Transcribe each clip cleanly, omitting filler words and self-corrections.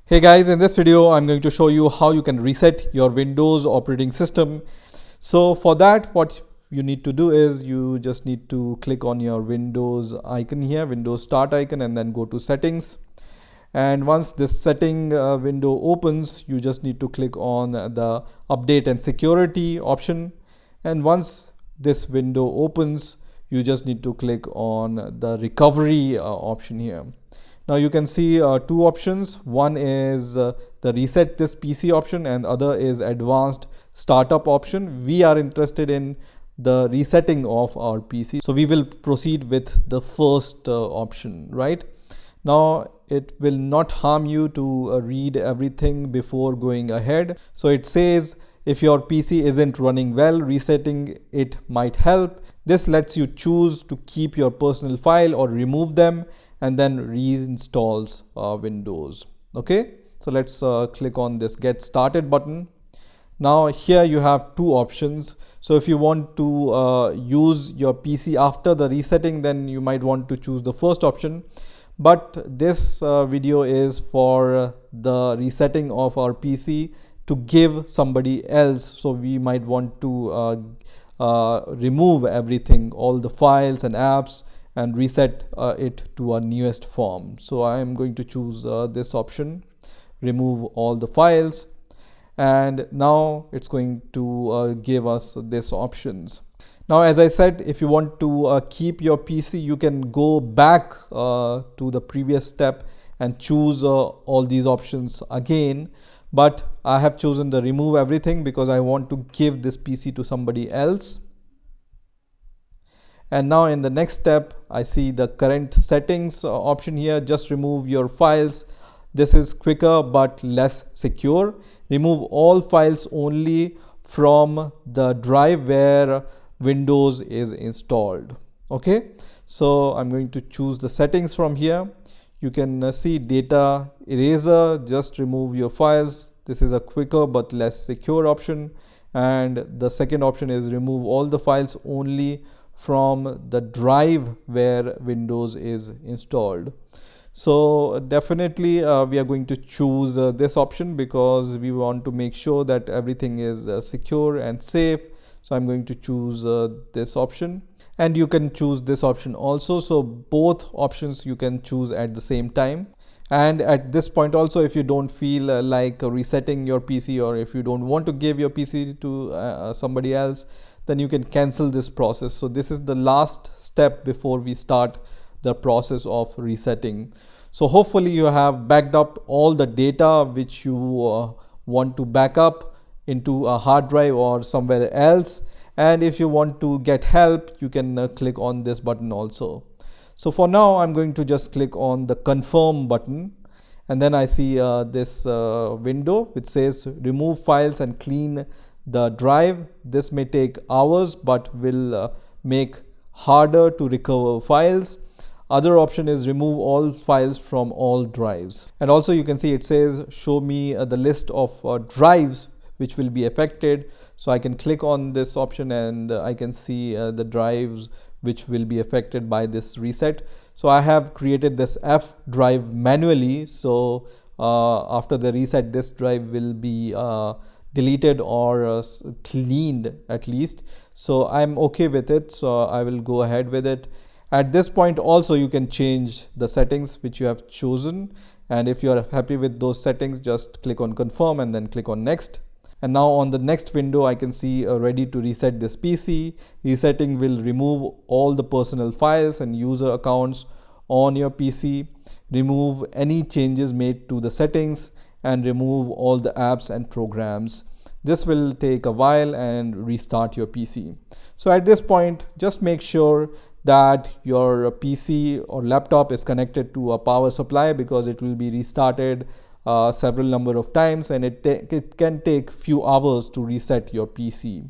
Hey guys, in this video I'm going to show you how you can reset your Windows operating system. So for that, what you need to do is you just need to click on your Windows icon here, Windows Start icon, and then go to Settings. And once this setting window opens, you just need to click on the Update and Security option. And once this window opens, you just need to click on the Recovery option here. Now you can see two options. One is the reset this PC option and other is advanced startup option. We are interested in the resetting of our PC. So we will proceed with the first option, right? Now it will not harm you to read everything before going ahead. So it says if your PC isn't running well, resetting it might help. This lets you choose to keep your personal file or remove them, and then reinstalls Windows. Okay, so let's click on this Get Started button. Now here you have two options. So if you want to use your PC after the resetting, then you might want to choose the first option. But this video is for the resetting of our PC to give somebody else. So we might want to remove everything, all the files and apps, and reset it to our newest form. So I am going to choose this option, remove all the files, and now it's going to give us these options. Now, as I said, if you want to keep your PC, you can go back to the previous step and choose all these options again. But I have chosen the remove everything because I want to give this PC to somebody else. And now in the next step, I see the current settings option here. Just remove your files. This is quicker but less secure. Remove all files only from the drive where Windows is installed. Okay, so I'm going to choose the settings from here. You can see data eraser. Just remove your files. This is a quicker but less secure option. And the second option is remove all the files only from the drive where Windows is installed. So definitely we are going to choose this option because we want to make sure that everything is secure and safe. So I'm going to choose this option, and you can choose this option also. So both options you can choose at the same time. And at this point also, if you don't feel like resetting your PC, or if you don't want to give your PC to somebody else, then you can cancel this process. So this is the last step before we start the process of resetting. So hopefully you have backed up all the data which you want to back up into a hard drive or somewhere else. And if you want to get help, you can click on this button also. So for now, I'm going to just click on the confirm button. And then I see this window which says remove files and clean the drive. This may take hours but will make harder to recover files. Other option is remove all files from all drives. And also you can see it says show me the list of drives which will be affected. So I can click on this option and I can see the drives which will be affected by this reset. So I have created this F drive manually. So after the reset, this drive will be deleted or cleaned at least. So I'm okay with it, so I will go ahead with it. At this point also you can change the settings which you have chosen, and if you are happy with those settings, just click on confirm and then click on next. And now on the next window I can see ready to reset this PC. Resetting will remove all the personal files and user accounts on your PC, remove any changes made to the settings, and remove all the apps and programs. This will take a while and restart your PC. So at this point, just make sure that your PC or laptop is connected to a power supply, because it will be restarted several number of times, and it can take few hours to reset your PC.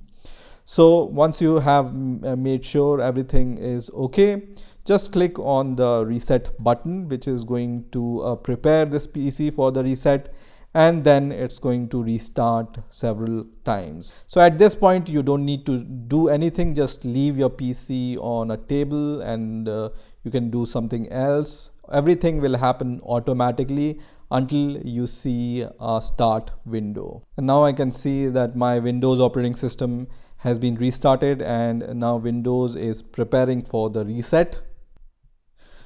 So once you have made sure everything is okay, just click on the reset button, which is going to prepare this PC for the reset, and then it's going to restart several times. So at this point you don't need to do anything, just leave your PC on a table and you can do something else. Everything will happen automatically until you see a start window. And now I can see that my Windows operating system has been restarted, and now Windows is preparing for the reset.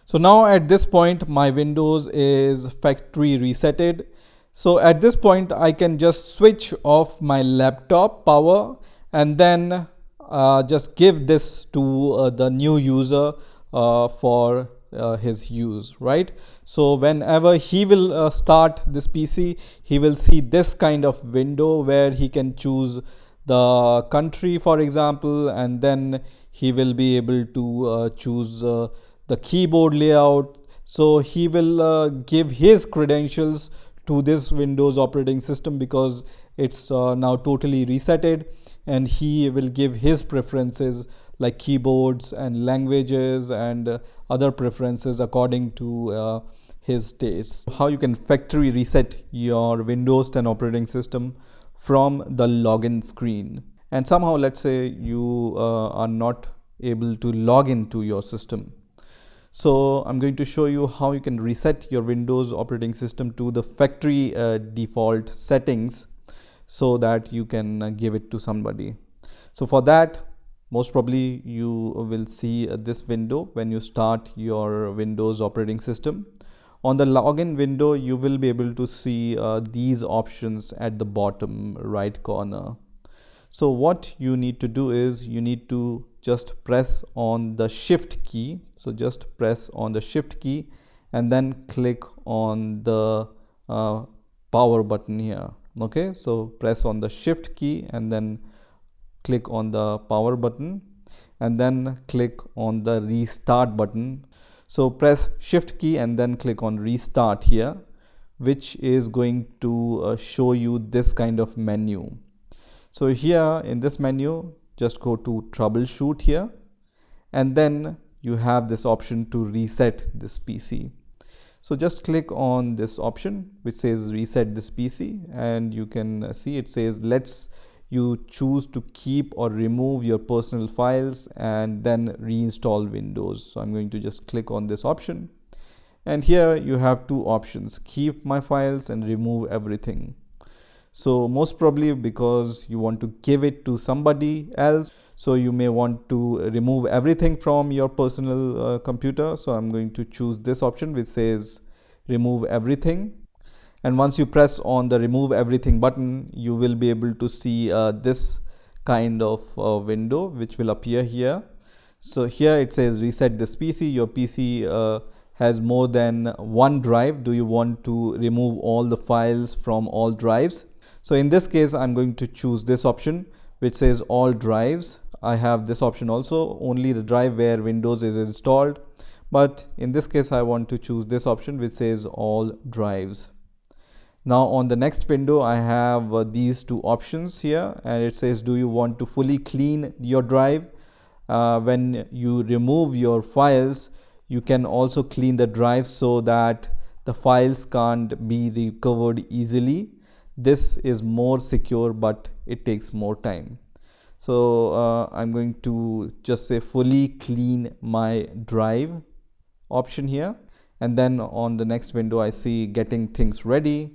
So now at this point my Windows is factory resetted. So at this point I can just switch off my laptop power and then just give this to the new user for his use, right? So whenever he will start this PC, he will see this kind of window where he can choose the country, for example, and then he will be able to choose the keyboard layout. So he will give his credentials to this Windows operating system because it's now totally resetted, and he will give his preferences like keyboards and languages and other preferences according to his tastes. How you can factory reset your Windows 10 operating system from the login screen. And somehow, let's say you are not able to log into your system. So I'm going to show you how you can reset your Windows operating system to the factory default settings so that you can give it to somebody. So for that, most probably you will see this window when you start your Windows operating system. On the login window, you will be able to see these options at the bottom right corner. So what you need to do is you need to just press on the shift key. So just press on the shift key and then click on the power button here. Okay, so press on the shift key and then click on the power button and then click on the restart button. So press shift key and then click on restart here, which is going to show you this kind of menu. So here in this menu, just go to Troubleshoot here, and then you have this option to reset this PC. So just click on this option which says reset this PC, and you can see it says let's you choose to keep or remove your personal files and then reinstall Windows. So I'm going to just click on this option, and here you have two options: keep my files and remove everything. So most probably because you want to give it to somebody else, so you may want to remove everything from your personal computer. So I'm going to choose this option which says remove everything. And once you press on the remove everything button, you will be able to see this kind of window which will appear here. So here it says reset this PC. Your PC has more than one drive. Do you want to remove all the files from all drives? So in this case, I'm going to choose this option which says all drives. I have this option also, only the drive where Windows is installed. But in this case, I want to choose this option which says all drives. Now on the next window, I have these two options here, and it says do you want to fully clean your drive? When you remove your files, you can also clean the drive so that the files can't be recovered easily. This is more secure, but it takes more time. So I'm going to just say fully clean my drive option here, and then on the next window I see getting things ready,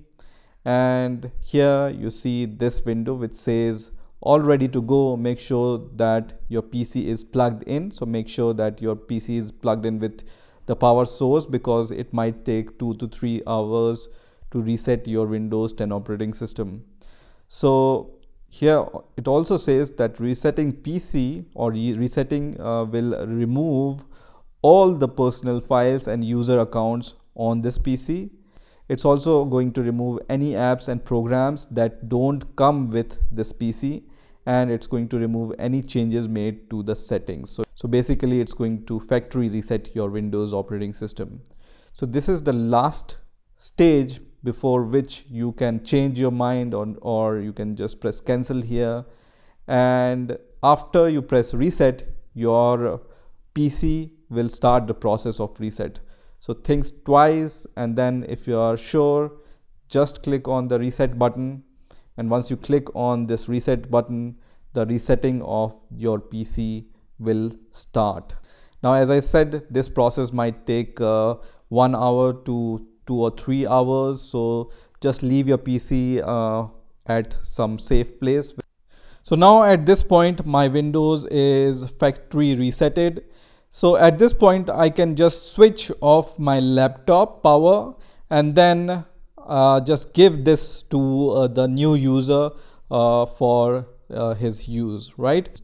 and here you see this window which says all ready to go. Make sure that your PC is plugged in. So make sure that your PC is plugged in with the power source, because it might take 2 to 3 hours to reset your Windows 10 operating system. So here it also says that resetting PC or resetting will remove all the personal files and user accounts on this PC. It's also going to remove any apps and programs that don't come with this PC, and it's going to remove any changes made to the settings. So basically it's going to factory reset your Windows operating system. So this is the last stage before which you can change your mind or you can just press cancel here, and after you press reset, your PC will start the process of reset. So think twice, and then if you are sure, just click on the reset button, and once you click on this reset button, the resetting of your PC will start. Now as I said, this process might take 1 hour to 2 or 3 hours. So just leave your PC at some safe place. So now at this point, my Windows is factory resetted. So at this point, I can just switch off my laptop power and then just give this to the new user for his use, right?